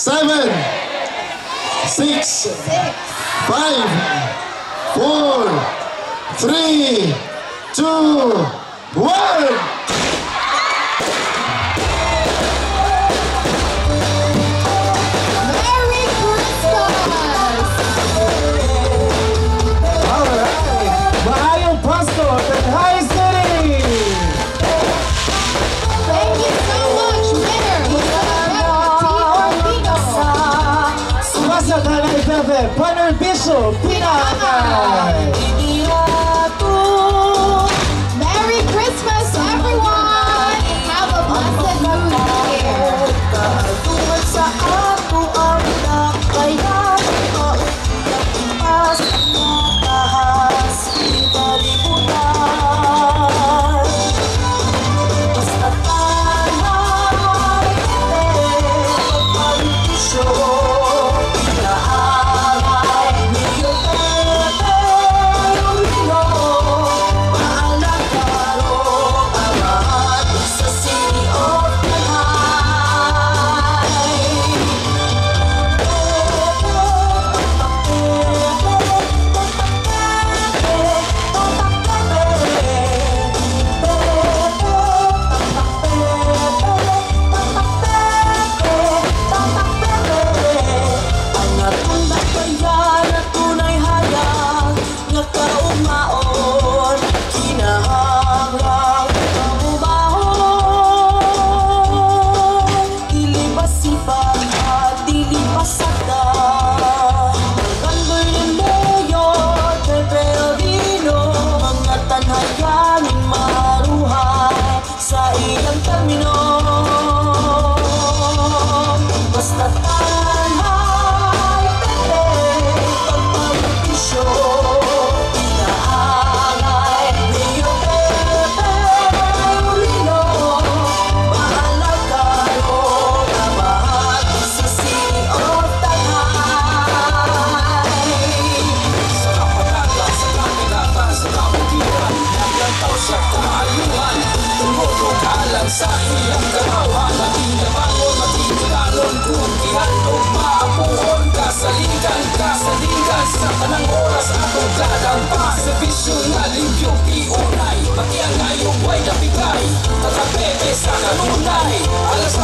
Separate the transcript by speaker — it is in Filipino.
Speaker 1: 7, 6, 5, 4, 3, 2, 1.
Speaker 2: Panerbisyo Pinakay!
Speaker 3: Merry Christmas, everyone! Have a blessed New Year!
Speaker 4: Tungkol sa ato ang nakaya Pas nakahas kalibutan Basta tanay pagpalisyo
Speaker 5: sa iyang ganawa maging nabangon, maging lalon kung ihandog maapuhon kasaligan sa kanang oras atong dadampa sa bisyo nga limpyo iunay pati ang ngayong way nabigay tatabebe sa kanunay alas